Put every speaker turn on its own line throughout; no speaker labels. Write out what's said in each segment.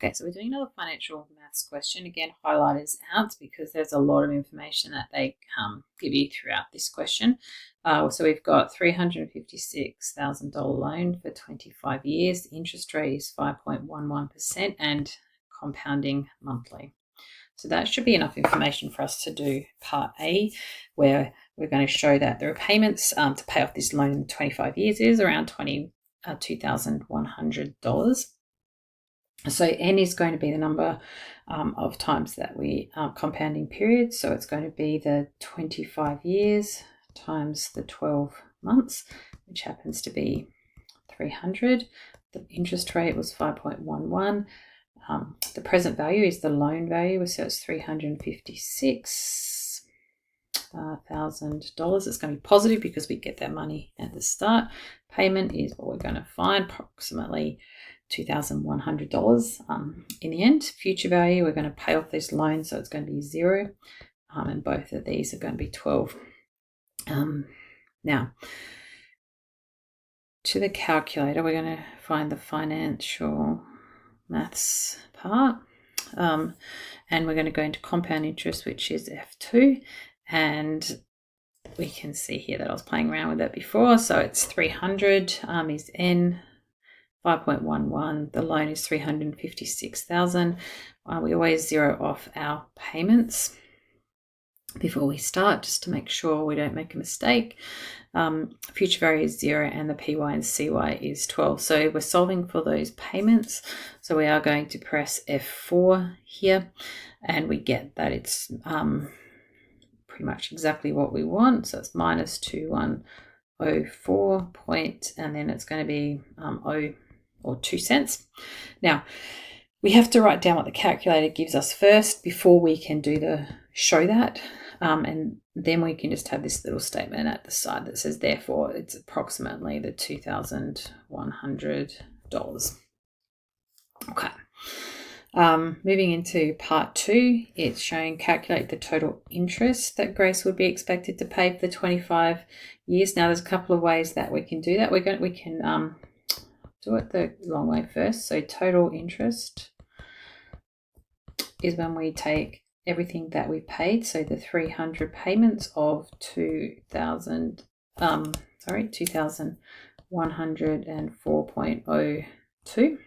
Okay, so we're doing another financial maths question. Again, highlighters out because there's a lot of information that they give you throughout this question. So we've got $356,000 loan for 25 years. The interest rate is 5.11% and compounding monthly. So that should be enough information for us to do part A, where we're going to show that the repayments to pay off this loan in 25 years is around $2,100. So n is going to be the number of times that we are compounding periods. So it's going to be the 25 years times the 12 months, which happens to be 300. The interest rate was 5.11. The present value is the loan value, so it's $356,000. It's going to be positive because we get that money at the start. Payment is what we're going to find, approximately $2,100 in the end. Future value, we're going to pay off this loan, so it's going to be 0, and both of these are going to be 12. Now, to the calculator, we're going to find the financial maths part, and we're going to go into compound interest, which is F2, and we can see here that I was playing around with that before. So it's 300 is N, 5.11. The loan is 356,000. We always zero off our payments before we start, just to make sure we don't make a mistake. Future value is 0 and the PY and CY is 12. So we're solving for those payments. So we are going to press F4 here, and we get that it's pretty much exactly what we want. So it's minus 2104 point, and then it's going to be 2 cents. Now, we have to write down what the calculator gives us first before we can do the show that. And then we can just have this little statement at the side that says, therefore, it's approximately the $2,100. Okay. Moving into part 2, it's showing calculate the total interest that Grace would be expected to pay for the 25 years. Now, there's a couple of ways that we can do that. We can do it the long way first. So total interest is when we take everything that we paid, so the 300 payments of 2,104.02,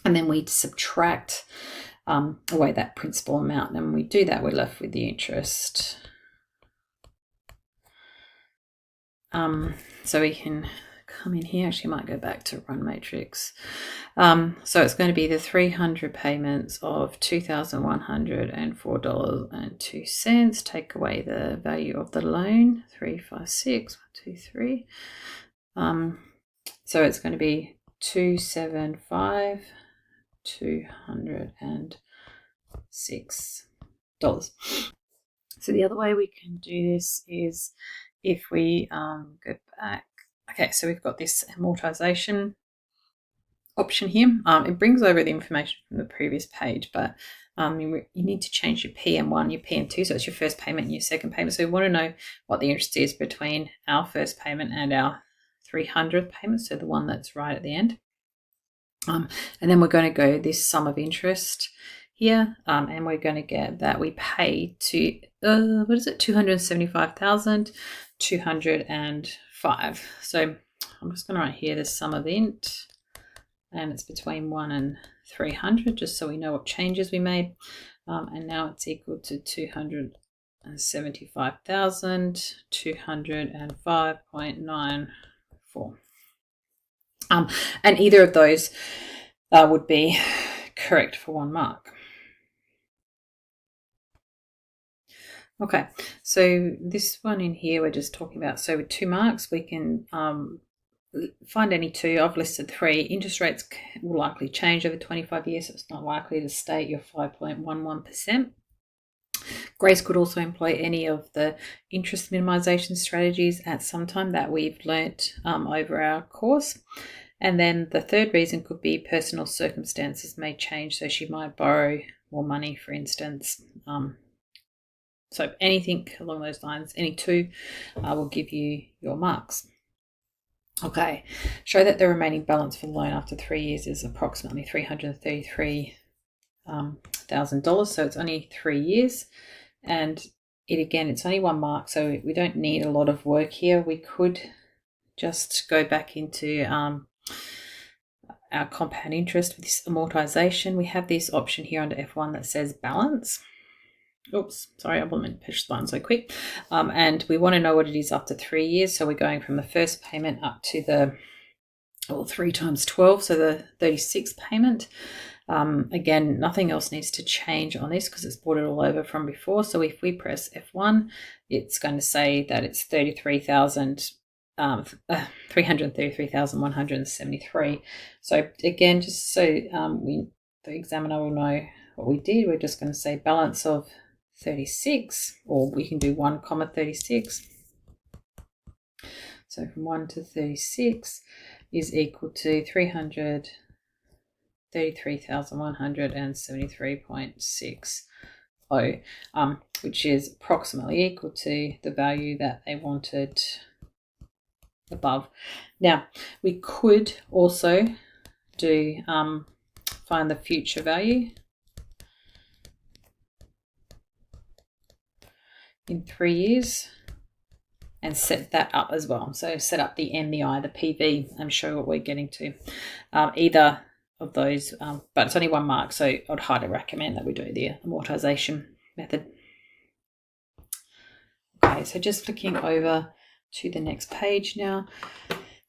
and then we subtract away that principal amount. And when we do that, we're left with the interest. So we can come in here. Actually, I might go back to run matrix. So it's going to be the 300 payments of $2,104.02. Take away the value of the loan, 356,123. So it's going to be $275,206. So the other way we can do this is if we go back. Okay, so we've got this amortization option here. It brings over the information from the previous page, but you need to change your PM1, your PM2, so it's your first payment and your second payment. So we want to know what the interest is between our first payment and our 300th payment, so the one that's right at the end. And then we're going to go this sum of interest here, and we're going to get that we paid to, $275,205. So I'm just going to write here the sum of int, and it's between 1 and 300, just so we know what changes we made. And now it's equal to 275,205.94. And either of those would be correct for 1 mark. Okay, so this one in here we're just talking about, so with 2 marks we can find any 2. I've listed 3. Interest rates will likely change over 25 years, so it's not likely to stay at your 5.11%. Grace could also employ any of the interest minimization strategies at some time that we've learnt over our course. And then the third reason could be personal circumstances may change, so she might borrow more money, for instance. So anything along those lines, any 2 will give you your marks. Okay, show that the remaining balance for the loan after 3 years is approximately $333 $1,000. So it's only 3 years, and it's only 1 mark, so we don't need a lot of work here. We could just go back into our compound interest with this amortization. We have this option here under F1 that says balance. Oops, sorry, I wasn't push the button so quick. And we want to know what it is after 3 years. So we're going from the first payment up to the 3 times 12, so the 36th payment. Again, nothing else needs to change on this because it's brought it all over from before. So if we press F1, it's going to say that it's 333,173. So again, just so the examiner will know what we did, we're just going to say balance of 36, or we can do 1, 36. So from 1 to 36 is equal to 333,173.60, which is approximately equal to the value that they wanted above. Now, we could also do find the future value in 3 years and set that up as well. So set up the M, the I, the PV, and show what we're getting to. Either of those, but it's only 1 mark, so I'd highly recommend that we do the amortization method. Okay, so just flicking over to the next page now.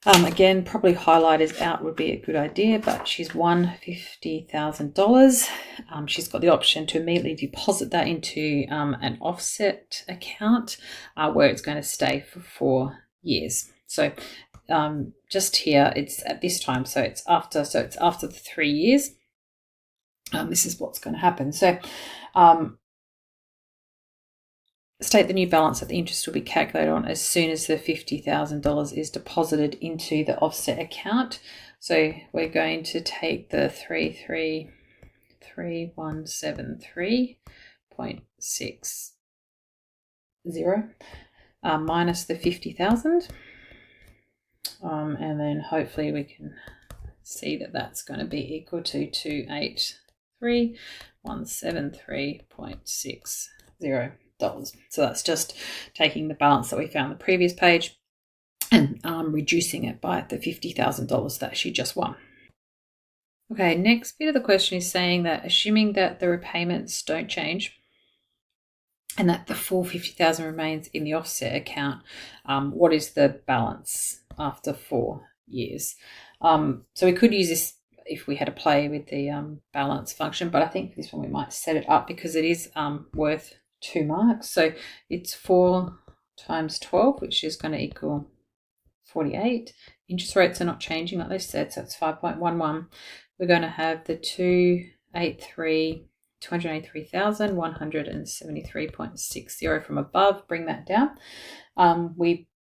Again, probably highlighters out would be a good idea, but she's won $50,000. She's got the option to immediately deposit that into an offset account where it's going to stay for 4 years. So just here, it's at this time, so it's after the 3 years. This is what's going to happen. So state the new balance that the interest will be calculated on as soon as the $50,000 is deposited into the offset account. So we're going to take the 333,173.60 minus the 50,000, and then hopefully we can see that that's going to be equal to 283,173.60. So that's just taking the balance that we found on the previous page and reducing it by the $50,000 that she just won. Okay, next bit of the question is saying that assuming that the repayments don't change and that the full $50,000 remains in the offset account, what is the balance after 4 years? So we could use this if we had to play with the balance function, but I think for this one we might set it up because it is worth 2 marks. So it's 4 times 12, which is going to equal 48. Interest rates are not changing like they said, so it's 5.11. We're going to have the 283,173.60 from above. Bring that down.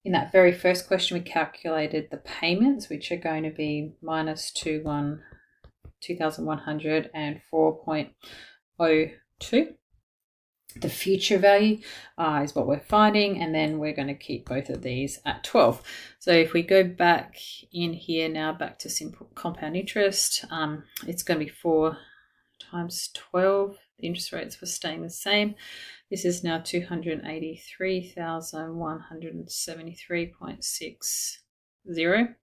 In that very first question, we calculated the payments, which are going to be minus 2,104.02. The future value is what we're finding, and then we're going to keep both of these at 12. So if we go back in here now, back to simple compound interest, it's going to be 4 times 12. The interest rates were staying the same. This is now 283,173.60.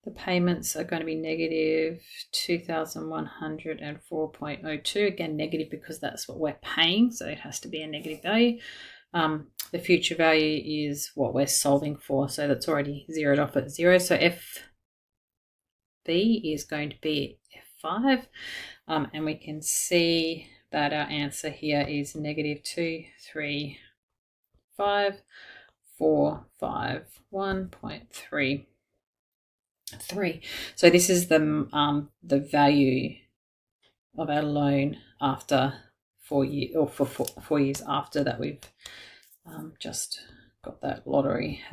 The payments are going to be negative 2,104.02. Again, negative because that's what we're paying, so it has to be a negative value. The future value is what we're solving for, so that's already zeroed off at 0. So FB is going to be F5, and we can see that our answer here is negative 235,451.3. So this is the value of our loan after 4 years, or for 4 years after that we've just got that lottery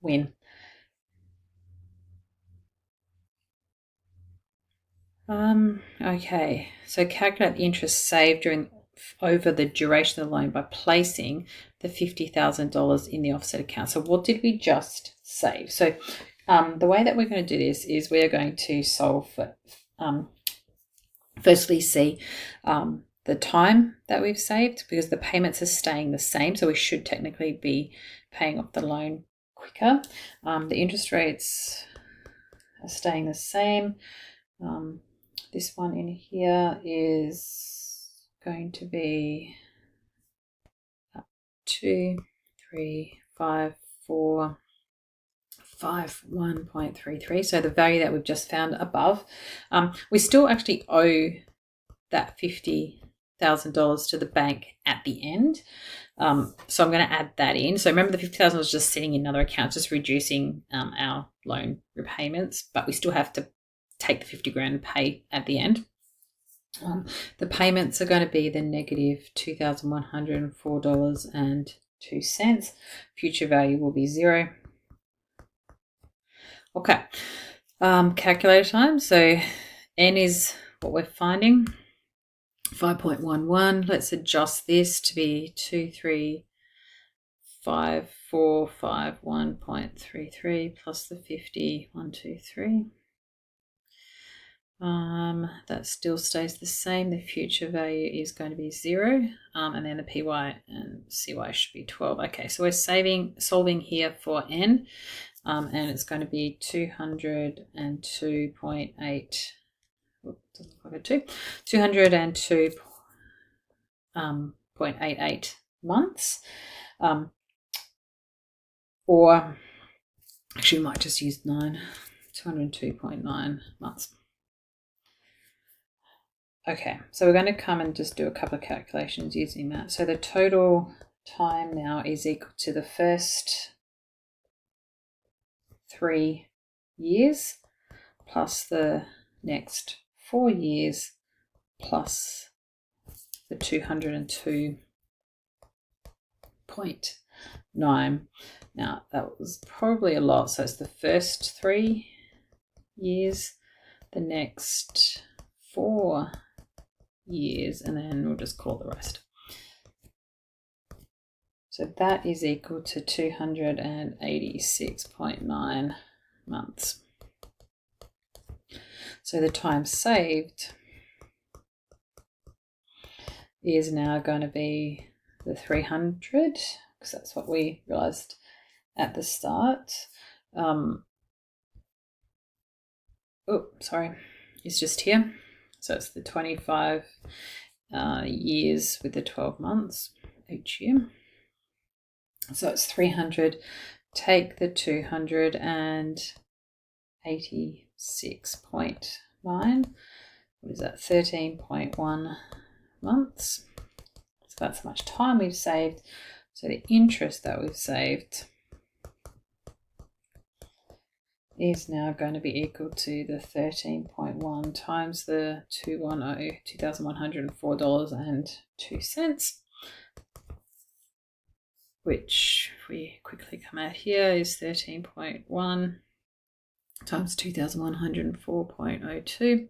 win. Okay, so calculate the interest saved over the duration of the loan by placing the $50,000 in the offset account. So what did we just save? So the way that we're going to do this is we are going to solve for firstly see the time that we've saved, because the payments are staying the same, so we should technically be paying off the loan quicker. The interest rates are staying the same. This one in here is going to be 2, 3, 5, 4, 5, 1.33. So the value that we've just found above, we still actually owe that $50,000 to the bank at the end. So I'm going to add that in. So remember, the $50,000 was just sitting in another account, just reducing our loan repayments, but we still have to take the 50 grand and pay at the end. The payments are going to be the negative $2,104.02. Future value will be 0. Okay. Calculator time. So N is what we're finding, 5.11. Let's adjust this to be 235,451.33 plus the 50, 123. That still stays the same. The future value is going to be 0, and then the PY and CY should be 12. Okay, so we're solving here for N, and it's going to be 202.8. Doesn't look like a 2. 202.88 months, or actually we might just use 9. 202.9 months. Okay, so we're going to come and just do a couple of calculations using that. So the total time now is equal to the first 3 years plus the next 4 years plus the 202.9. Now that was probably a lot. So it's the first 3 years, the next 4 years, and then we'll just call the rest. So that is equal to 286.9 months. So the time saved is now going to be the 300, because that's what we realized at the start. It's just here. So it's the 25 years with the 12 months each year. So it's 300. Take the 286.9. What is that? 13.1 months. So that's how much time we've saved. So the interest that we've saved is now going to be equal to the 13.1 times the $2,104.02, which, if we quickly come out here, is 13.1 times 2,104.02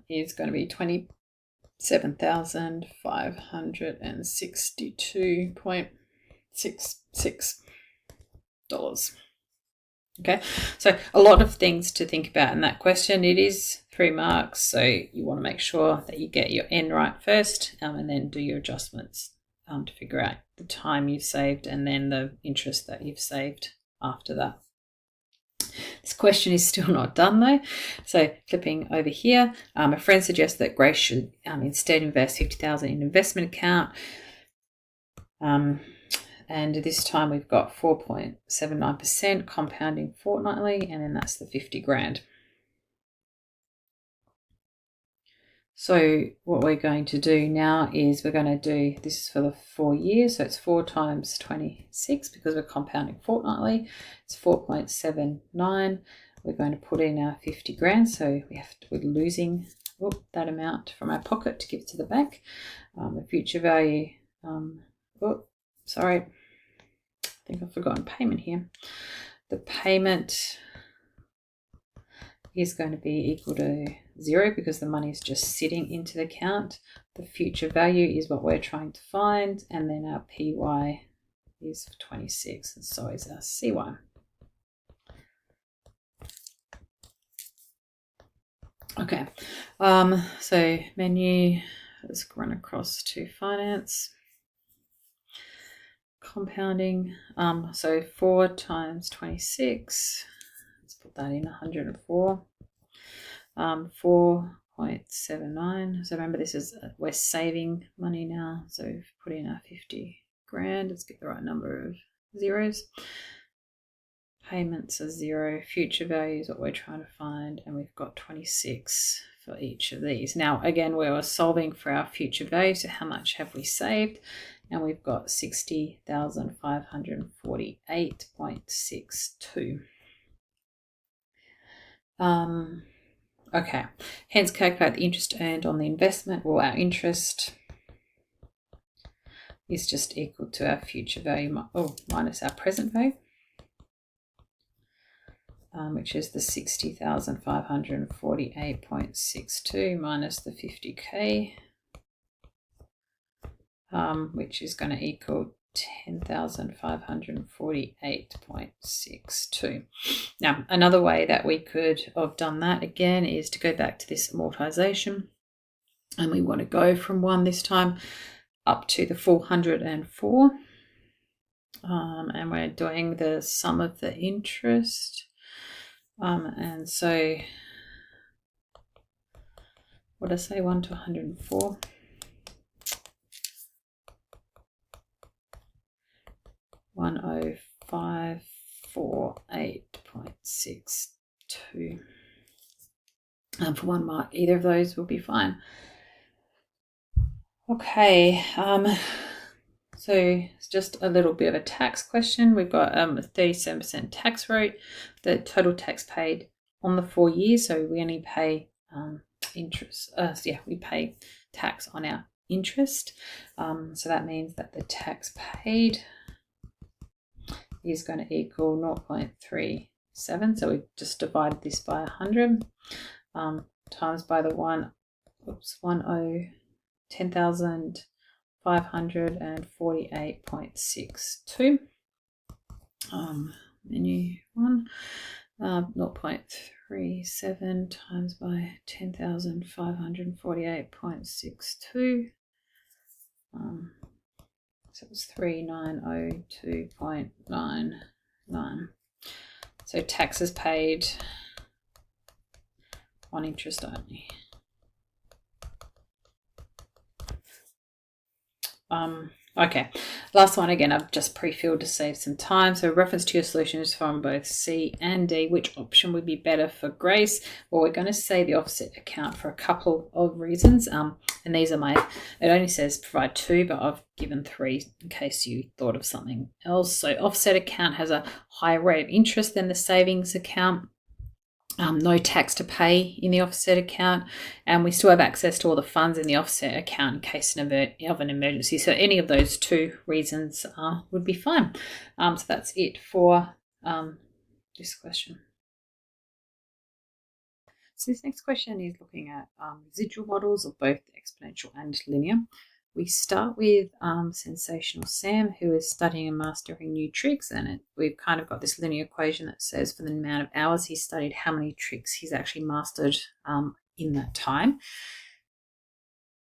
is going to be $27,562.66. Okay, so a lot of things to think about in that question. It is 3 marks, so you want to make sure that you get your N right first, and then do your adjustments to figure out the time you've saved and then the interest that you've saved after that. This question is still not done though. So flipping over here, a friend suggests that Grace should instead invest $50,000 in an investment account. And this time we've got 4.79% compounding fortnightly, and then that's the 50 grand. So what we're going to do now is we're going to do this for the 4 years. So it's 4 times 26 because we're compounding fortnightly. It's 4.79. We're going to put in our 50 grand. So we're losing that amount from our pocket to give to the bank. The future value, sorry, I think I've forgotten payment here. The payment is going to be equal to 0 because the money is just sitting into the account. The future value is what we're trying to find, and then our PY is 26, and so is our CY. Okay, so menu, let's run across to finance. Compounding, so 4 times 26, let's put that in 104, 4.79. So remember, this is, we're saving money now, so put in our 50 grand. Let's get the right number of zeros. Payments are 0, future value is what we're trying to find, and we've got 26 for each of these. Now again, we were solving for our future value, so how much have we saved? And we've got 60,548.62. Okay, hence calculate the interest earned on the investment. Well, our interest is just equal to our future value, minus our present value, which is the 60,548.62 minus the 50k, which is going to equal 10,548.62. Now, another way that we could have done that again is to go back to this amortization, and we want to go from 1 this time up to the 404, and we're doing the sum of the interest, and so what did I say, 1 to 104? 10548.62. For 1 mark, either of those will be fine. Okay, so it's just a little bit of a tax question. We've got a 37% tax rate, the total tax paid on the 4 years, so we only pay interest. We pay tax on our interest. So that means that the tax paid is going to equal 0.37. So we just divided this by 100, times by the 10,548.62. Menu 1, 0.37 times by 10,548.62. So it was 3902.99. So taxes paid on interest only. Okay, last one again, I've just pre-filled to save some time. So reference to your solutions from both C and D, which option would be better for Grace? Well, we're going to say the offset account for a couple of reasons. And these are it only says provide 2, but I've given 3 in case you thought of something else. So offset account has a higher rate of interest than the savings account. No tax to pay in the offset account, and we still have access to all the funds in the offset account in case of an emergency. So any of those 2 reasons would be fine. So that's it for this question. So this next question is looking at residual models of both exponential and linear. We start with Sensational Sam, who is studying and mastering new tricks, and we've kind of got this linear equation that says for the amount of hours he's studied, how many tricks he's actually mastered in that time.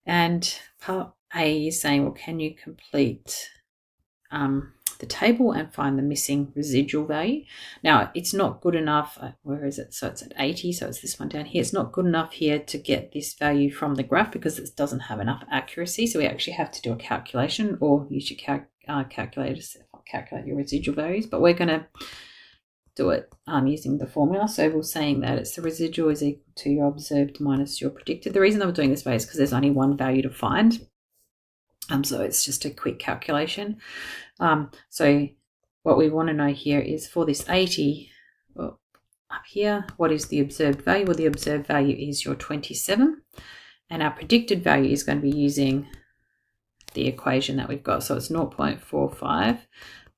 And part A is saying, well, can you complete the table and find the missing residual value? Now, it's not good enough. Where is it? So it's at 80. So it's this one down here. It's not good enough here to get this value from the graph because it doesn't have enough accuracy. So we actually have to do a calculation, or use your calculator to calculate your residual values. But we're going to do it using the formula. So we're saying that it's the residual is equal to your observed minus your predicted. The reason I'm doing this way is because there's only one value to find. So it's just a quick calculation. So what we want to know here is for this 80 up here, what is the observed value? Well, the observed value is your 27, and our predicted value is going to be using the equation that we've got. So it's 0.45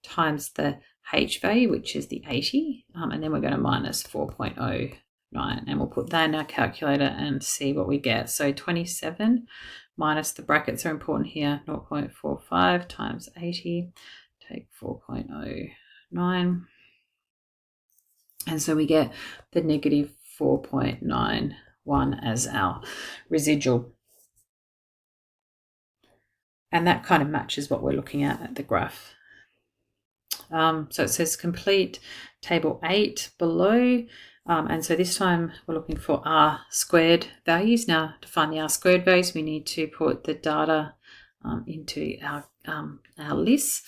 times the H value, which is the 80, and then we're going to minus 4.09, and we'll put that in our calculator and see what we get. So 27 minus, the brackets are important here, 0.45 times 80, take 4.09, and so we get the negative 4.91. 1 as our residual. And that kind of matches what we're looking at the graph. So it says complete table 8 below. And so this time we're looking for R squared values. Now, to find the R squared values, we need to put the data into our lists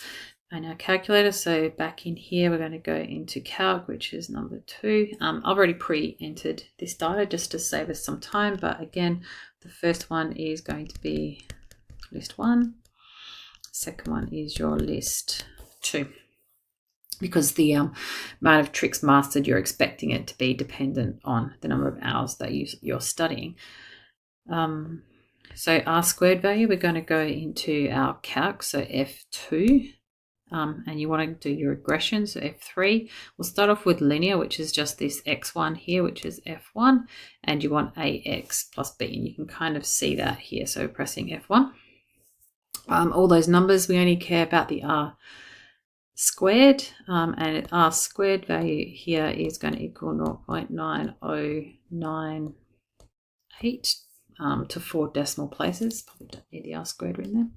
and our calculator. So back in here, we're going to go into calc, which is number 2. I've already pre-entered this data just to save us some time. But again, the first one is going to be list 1. Second one is your list 2. Because the amount of tricks mastered, you're expecting it to be dependent on the number of hours that you're studying. So R squared value, we're going to go into our calc, so F2, and you want to do your regression, so F3. We'll start off with linear, which is just this X1 here, which is F1, and you want AX plus B, and you can kind of see that here, so pressing F1. All those numbers, we only care about the R squared, and R squared value here is going to equal 0.9098 to 4 decimal places. Probably don't need the R squared written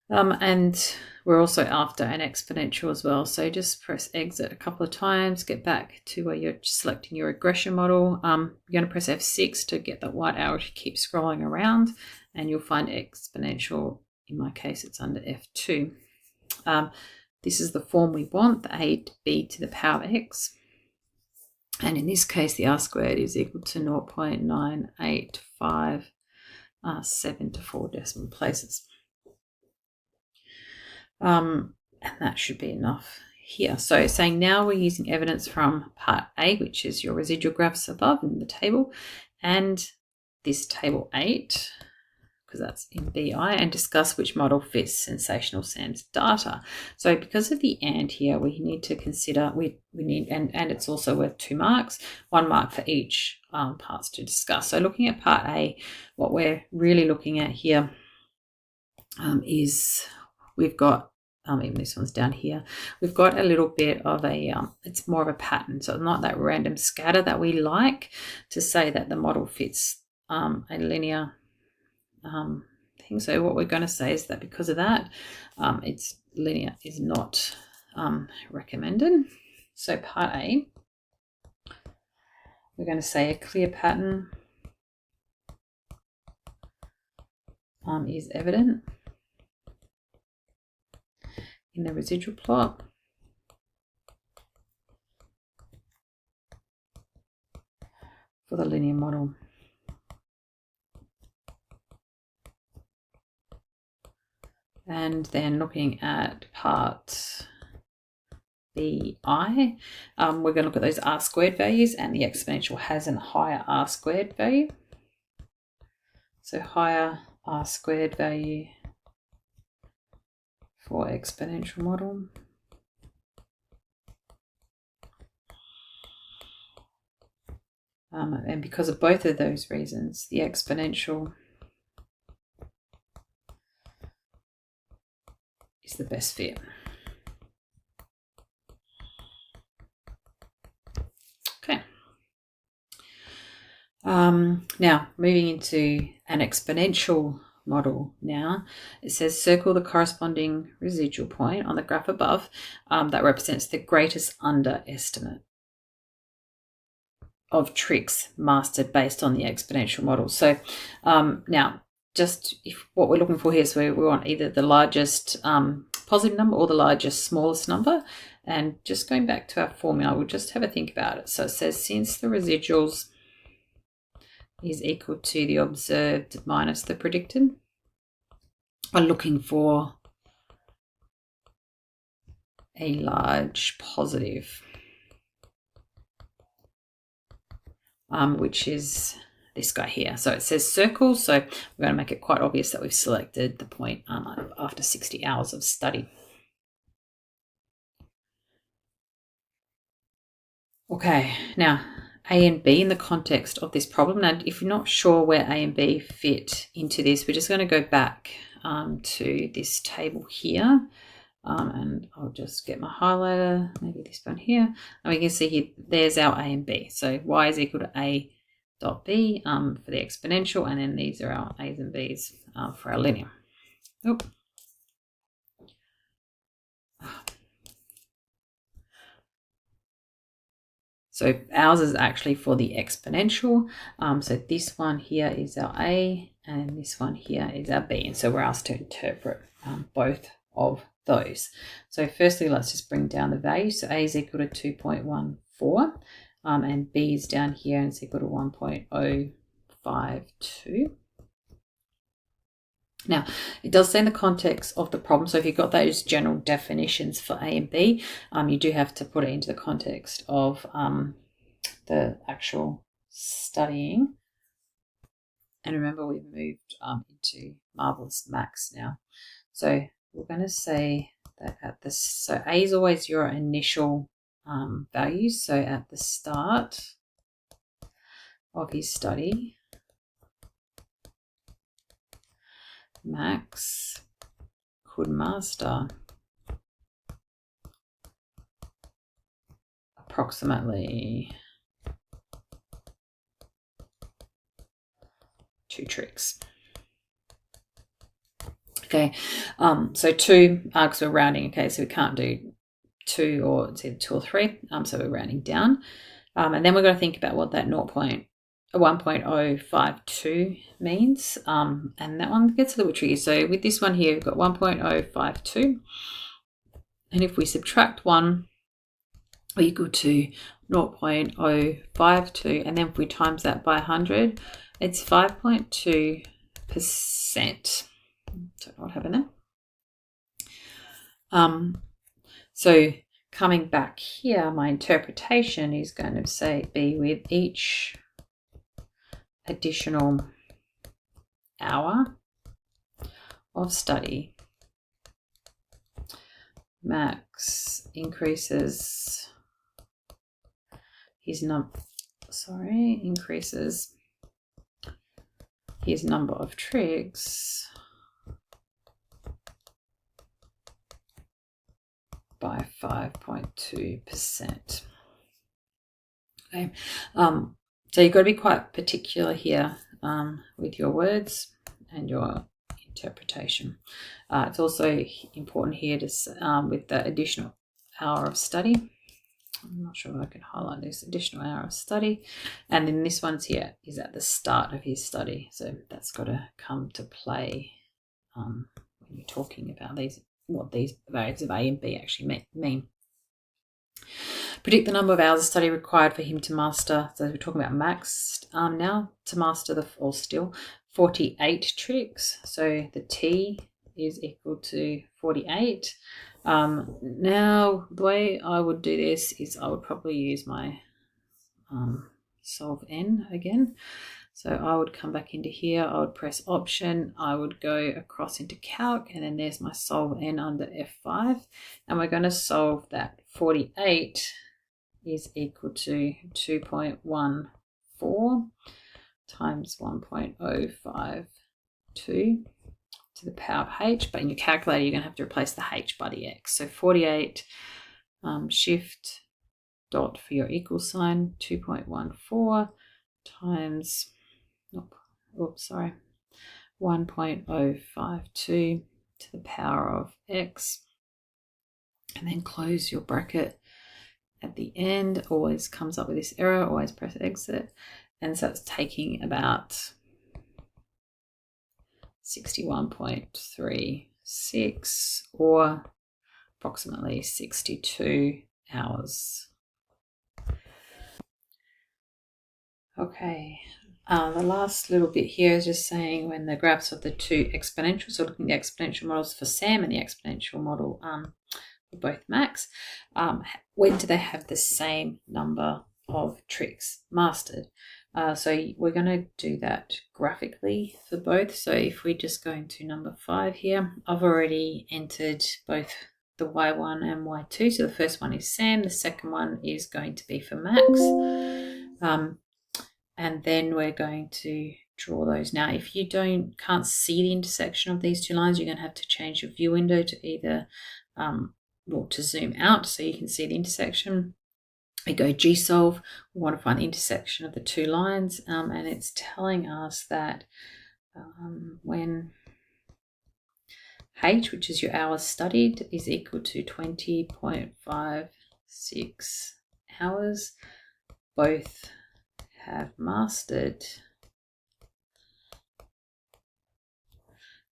there. And we're also after an exponential as well. So just press exit a couple of times, get back to where you're selecting your regression model. You're going to press F6 to get that white arrow to keep scrolling around, and you'll find exponential. In my case, it's under F2. This is the form we want, the AB to the power of X. And in this case, the R squared is equal to 0.9857 to 4 decimal places. And that should be enough here. So it's saying now we're using evidence from part A, which is your residual graphs above in the table, and this table 8, because that's in BI, and discuss which model fits Sensational Sam's data. So because of the and here, we need to consider, we need, and it's also worth 2 marks, 1 mark for each parts to discuss. So looking at part A, what we're really looking at here is we've got, even this one's down here, we've got a little bit of a, it's more of a pattern. So not that random scatter that we like to say that the model fits a linear thing. So what we're going to say is that because of that, it's linear is not recommended. So part A, we're going to say a clear pattern is evident in the residual plot. For the linear model. And then looking at part BI, we're going to look at those R squared values, and the exponential has a higher R squared value. So higher R squared value for exponential model. And because of both of those reasons, the exponential is the best fit. Okay. Now moving into an exponential model now, it says circle the corresponding residual point on the graph above that represents the greatest underestimate of tricks mastered based on the exponential model. So now, just if what we're looking for here is we want either the largest positive number or the largest smallest number. And just going back to our formula, we'll just have a think about it. So it says since the residuals is equal to the observed minus the predicted, we're looking for a large positive, which is this guy here. So it says circle, so we're going to make it quite obvious that we've selected the point after 60 hours of study. Okay, now A and B in the context of this problem. Now, if you're not sure where A and B fit into this, we're just going to go back to this table here. And I'll just get my highlighter, maybe this one here. And we can see here, there's our A and B. So Y is equal to A dot b for the exponential, and then these are our a's and b's for our linear. Oop. So ours is actually for the exponential. So this one here is our a, and this one here is our b. And so we're asked to interpret both of those. So firstly, let's just bring down the value. So a is equal to 2.14, and b is down here and it's equal to 1.052. Now, it does say in the context of the problem, so if you've got those general definitions for A and B, you do have to put it into the context of the actual studying. And remember, we've moved into Marvelous Max now. So we're going to say that at this, so A is always your initial value. So at the start of his study, Max could master approximately 2 tricks. Okay, so 2, because we're rounding, okay, so we can't do 2, or it's either 2 or 3, so we're rounding down. And then we're going to think about what that 1.052 means, and that one gets a little tricky. So with this one here, we've got 1.052, and if we subtract 1, we equal to 0.052, and then if we times that by 100, it's 5.2%. Don't know what happened there. So coming back here, my interpretation is going to be with each additional hour of study, Max increases his number of tricks by 5.2%. Okay, so you've got to be quite particular here with your words and your interpretation. It's also important here to with the additional hour of study. I'm not sure if I can highlight this additional hour of study, and then this one's here is at the start of his study, so that's got to come to play when you're talking about what these values of A and B actually mean. Predict the number of hours of study required for him to master, so we're talking about Max now, to master or still 48 tricks. So the T is equal to 48. Now the way I would do this is I would probably use my solve n again. So I would come back into here, I would press option, I would go across into calc, and then there's my solve n under F5, and we're going to solve that 48 is equal to 2.14 times 1.052 to the power of h, but in your calculator you're going to have to replace the h by the x. So 48 shift dot for your equal sign, 2.14 times 1.052 to the power of x, and then close your bracket at the end. Always comes up with this error, always press exit, and so it's taking about 61.36 or approximately 62 hours. Okay, the last little bit here is just saying when the graphs of the two exponentials, so looking at the exponential models for Sam and the exponential model for both Max, when do they have the same number of tricks mastered? So we're going to do that graphically for both. So if we just go into number 5 here, I've already entered both the Y1 and Y2. So the first one is Sam, the second one is going to be for Max. And then we're going to draw those. Now, if you can't see the intersection of these two lines, you're going to have to change your view window to either to zoom out so you can see the intersection, we go G-solve. We want to find the intersection of the two lines, and it's telling us that when H, which is your hours studied, is equal to 20.56 hours, both have mastered,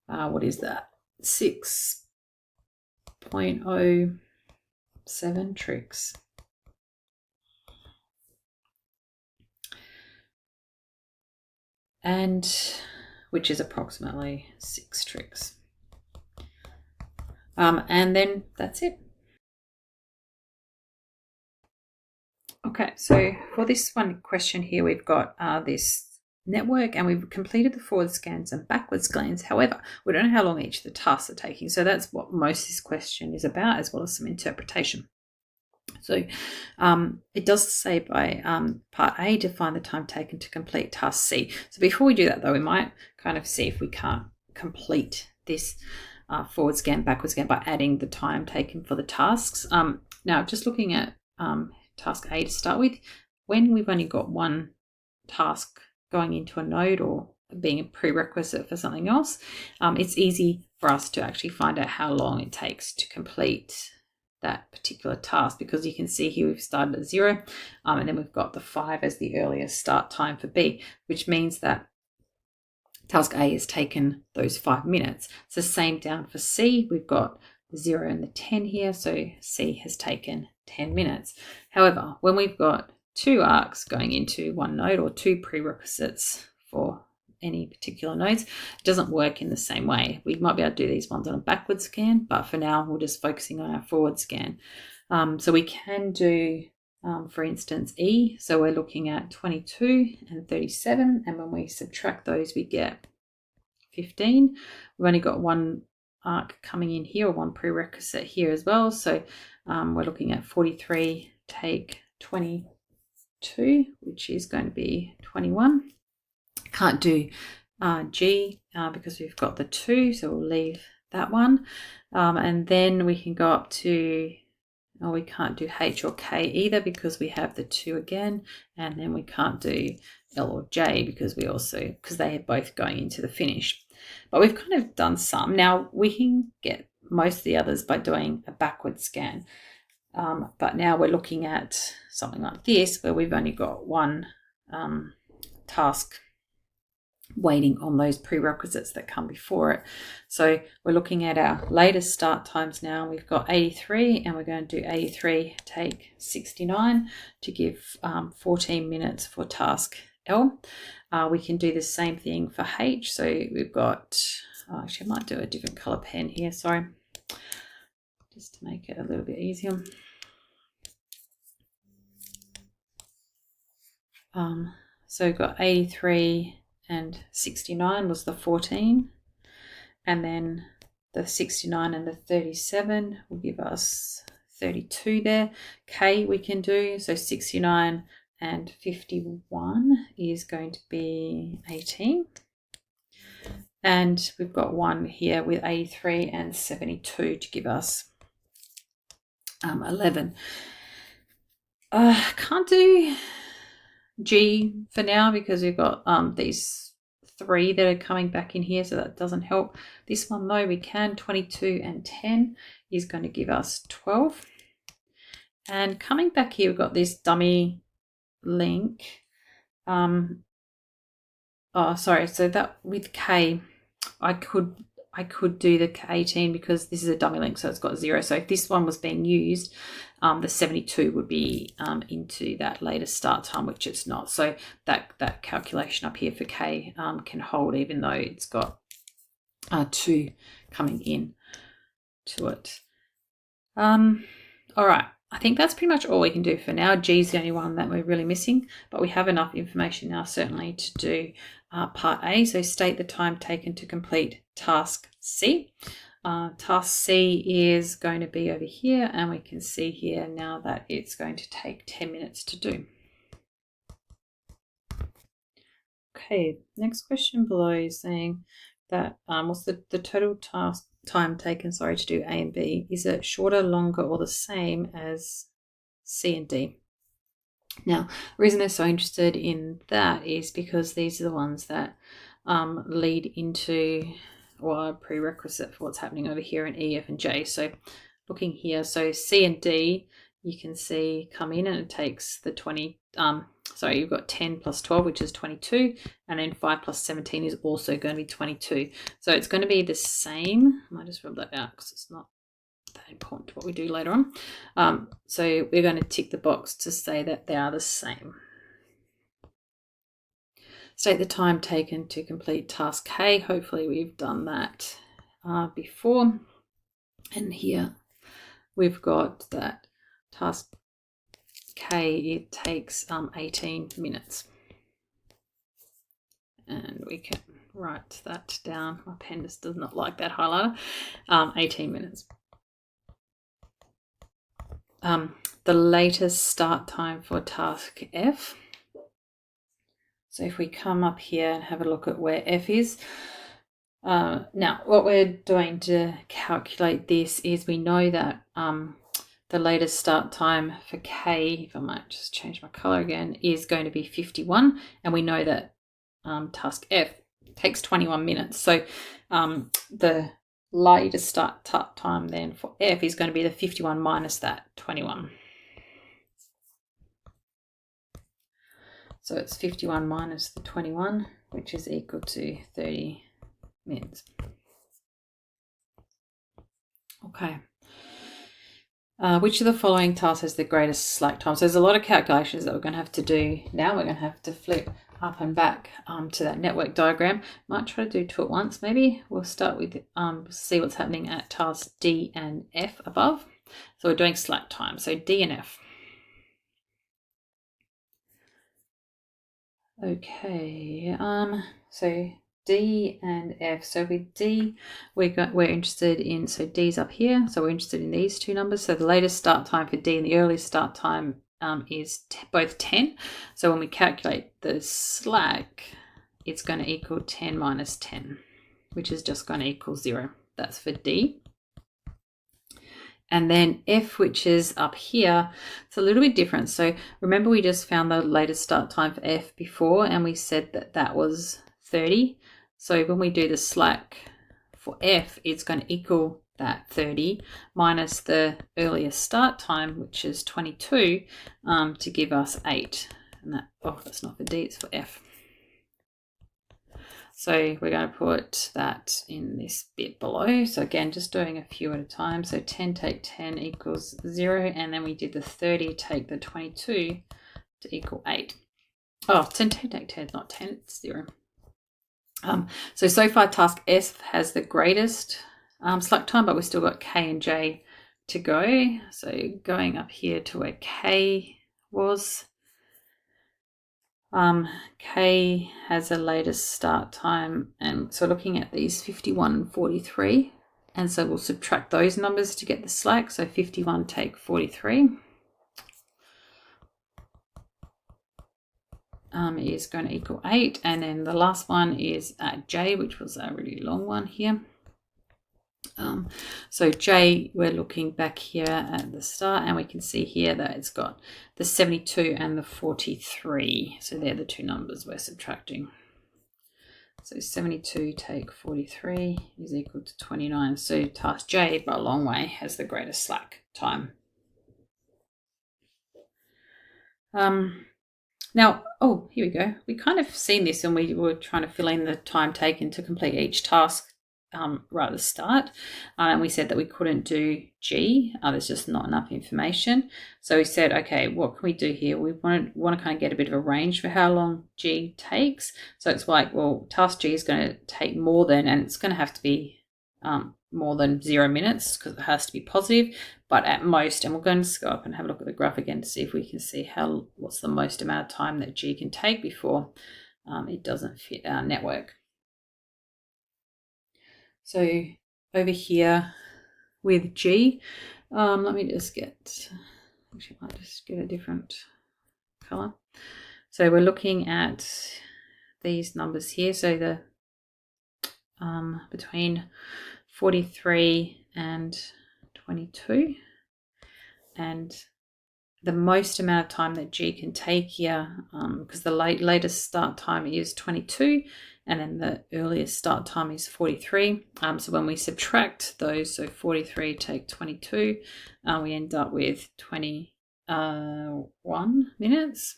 what is that, 6.07 tricks. And which is approximately 6 tricks. And then that's it. Okay, so for this one question here, we've got this network, and we've completed the forward scans and backward scans. However, we don't know how long each of the tasks are taking. So that's what most of this question is about, as well as some interpretation. So it does say by part A to find the time taken to complete task C. So before we do that, though, we might kind of see if we can't complete this forward scan, backward scan by adding the time taken for the tasks. Now, just looking at task A to start with, when we've only got one task going into a node or being a prerequisite for something else, it's easy for us to actually find out how long it takes to complete that particular task, because you can see here we've started at 0, and then we've got the 5 as the earliest start time for B, which means that task A has taken those 5 minutes. It's the same down for C. We've got the 0 and the 10 here, so C has taken 10 minutes. However, when we've got 2 arcs going into one node, or 2 prerequisites for any particular nodes, it doesn't work in the same way. We might be able to do these ones on a backward scan, but for now we're just focusing on our forward scan. So we can do, for instance, E. So we're looking at 22 and 37, and when we subtract those, we get 15. We've only got one arc coming in here, or one prerequisite here as well. So we're looking at 43 take 22, which is going to be 21. Can't do G because we've got the 2, so we'll leave that one. And then we can go up to, we can't do H or K either because we have the 2 again. And then we can't do L or J because they are both going into the finish. But we've kind of done some. Now we can get most of the others by doing a backward scan. But now we're looking at something like this, where we've only got one task waiting on those prerequisites that come before it. So we're looking at our latest start times now. We've got 83, and we're going to do 83 take 69 to give 14 minutes for task L. We can do the same thing for H. So we've got, actually I might do a different color pen here, sorry, just to make it a little bit easier. So we've got 83 and 69 was the 14, and then the 69 and the 37 will give us 32 there. K we can do, so 69 and 51 is going to be 18. And we've got one here with 83 and 72 to give us 11. Can't do G for now because we've got these 3 that are coming back in here, so that doesn't help. This one though we can. 22 and 10 is going to give us 12. And coming back here, we've got this dummy link. So that with K, I could do the 18 because this is a dummy link, so it's got 0. So if this one was being used, the 72 would be into that latest start time, which it's not. So that calculation up here for K can hold, even though it's got 2 coming in to it. All right. I think that's pretty much all we can do for now. G is the only one that we're really missing, but we have enough information now certainly to do part A. So state the time taken to complete task C. Task C is going to be over here, and we can see here now that it's going to take 10 minutes to do. Okay, next question below is saying that what's the total time taken, to do A and B? Is it shorter, longer, or the same as C and D? Now, the reason they're so interested in that is because these are the ones that lead into, or are prerequisite for what's happening over here in E, F, and J. So looking here, so C and D, you can see come in and it takes the 20, sorry, you've got 10 plus 12, which is 22, and then 5 plus 17 is also going to be 22. So it's going to be the same. I might just rub that out because it's not that important to what we do later on. So we're going to tick the box to say that they are the same. State the time taken to complete task K. Hopefully we've done that before. And here we've got that task K, it takes 18 minutes. And we can write that down. My pen just does not like that highlighter. 18 minutes. The latest start time for task F. So if we come up here and have a look at where F is, now what we're doing to calculate this is we know that the latest start time for K, if I might just change my color again, is going to be 51, and we know that task F takes 21 minutes. So the latest start time then for F is going to be the 51 minus that 21. So it's 51 minus the 21, which is equal to 30 minutes. Okay. Which of the following tasks has the greatest slack time? So there's a lot of calculations that we're going to have to do now. We're going to have to flip up and back to that network diagram. Might try to do two at once maybe. We'll start with see what's happening at tasks D and F above. So we're doing slack time. So D and F. Okay, so D and F. So with D, we're interested in, so D's up here, so we're interested in these two numbers. So the latest start time for D and the earliest start time is both 10. So when we calculate the slack, it's going to equal 10 minus 10, which is just going to equal 0. That's for D. And then F, which is up here, it's a little bit different. So remember we just found the latest start time for F before, and we said that that was 30. So when we do the slack for F, it's going to equal that 30 minus the earliest start time, which is 22, to give us 8. And that, oh, that's not for D, it's for F. So we're going to put that in this bit below. So again, just doing a few at a time. So 10 take 10 equals 0. And then we did the 30 take the 22 to equal 8. Oh, 10 take 10 is not 10, it's 0. So far task F has the greatest slack time, but we've still got K and J to go. So going up here to where K was. K has a latest start time, and so looking at these 51 and 43, and so we'll subtract those numbers to get the slack. So 51 take 43 is going to equal 8, and then the last one is at J, which was a really long one here. So J, we're looking back here at the start, and we can see here that it's got the 72 and the 43. So they're the two numbers we're subtracting. So 72 take 43 is equal to 29. So task J, by a long way, has the greatest slack time. Now, oh, here we go. We kind of seen this when we were trying to fill in the time taken to complete each task right at the start, and we said that we couldn't do G. There's just not enough information. So we said, okay, what can we do here? We want to kind of get a bit of a range for how long G takes. So it's like, well, task G is going to take more than, and it's going to have to be more than 0 minutes because it has to be positive, but at most, and we're going to go up and have a look at the graph again to see if we can see what's the most amount of time that G can take before it doesn't fit our network. So over here with G, let me just get, actually I might just get a different color. So we're looking at these numbers here. So the between 43 and 22, and the most amount of time that G can take here, because the latest start time is 22 and then the earliest start time is 43. So when we subtract those, so 43 take 22, we end up with 21 minutes.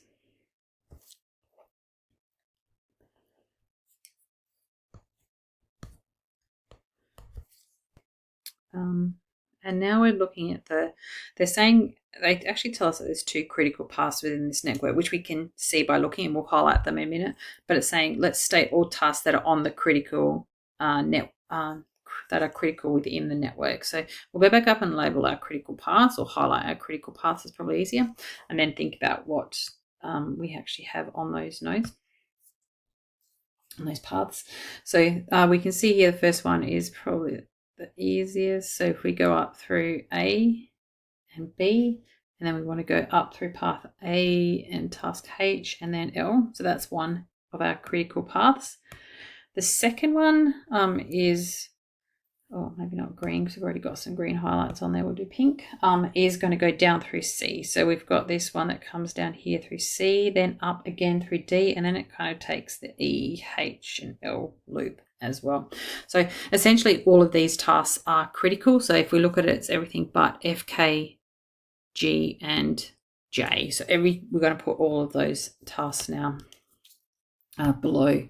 And now we're looking at they're saying, they actually tell us that there's 2 critical paths within this network, which we can see by looking, and we'll highlight them in a minute. But it's saying, let's state all tasks that are on the critical that are critical within the network. So we'll go back up and label our critical paths, or highlight our critical paths is probably easier, and then think about what we actually have on those nodes, on those paths. So we can see here the first one is probably the easiest. So if we go up through A and B, and then we want to go up through path A and task H and then L. So that's one of our critical paths. The second one is, oh, maybe not green because we've already got some green highlights on there. We'll do pink. Is going to go down through C. So we've got this one that comes down here through C, then up again through D, and then it kind of takes the E, H, and L loop as well. So essentially all of these tasks are critical. So if we look at it, it's everything but F, K, G, and J. So we're going to put all of those tasks now below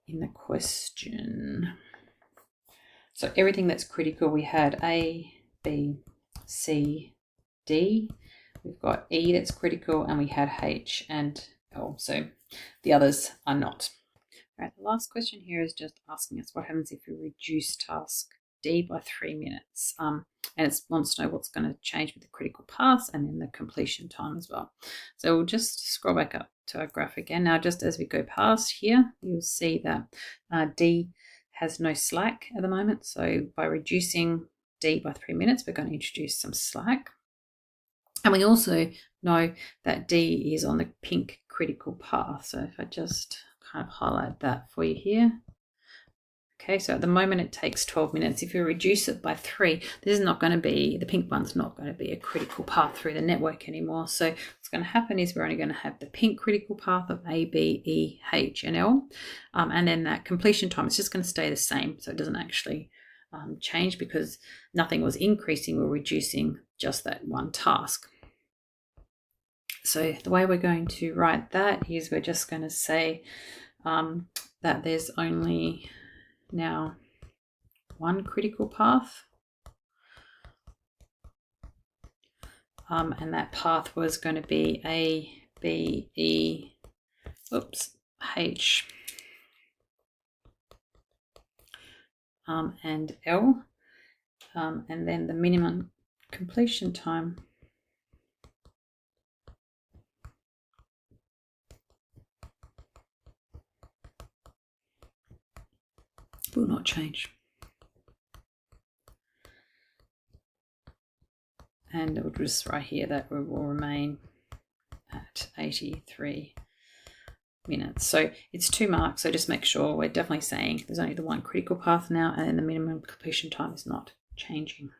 in the question. So everything that's critical, we had A, B, C, D. We've got E that's critical, and we had H and L. So the others are not. All right, the last question here is just asking us what happens if we reduce task D by 3 minutes. And it wants to know what's going to change with the critical paths and then the completion time as well. So we'll just scroll back up to our graph again. Now, just as we go past here, you'll see that D has no slack at the moment. So by reducing D by 3 minutes, we're going to introduce some slack. And we also know that D is on the pink critical path. So if I just kind of highlight that for you here. Okay, so at the moment it takes 12 minutes. If you reduce it by 3, this is not going to be, the pink one's not going to be a critical path through the network anymore. So what's going to happen is we're only going to have the pink critical path of A, B, E, H, and L. And then that completion time is just going to stay the same. So it doesn't actually change because nothing was increasing or reducing, just that one task. So the way we're going to write that is we're just going to say that there's only now one critical path, and that path was going to be A, B, E, H, and L, and then the minimum completion time will not change. And it will just right here that it will remain at 83 minutes. So it's 2 marks. So just make sure we're definitely saying there's only the one critical path now, and then the minimum completion time is not changing.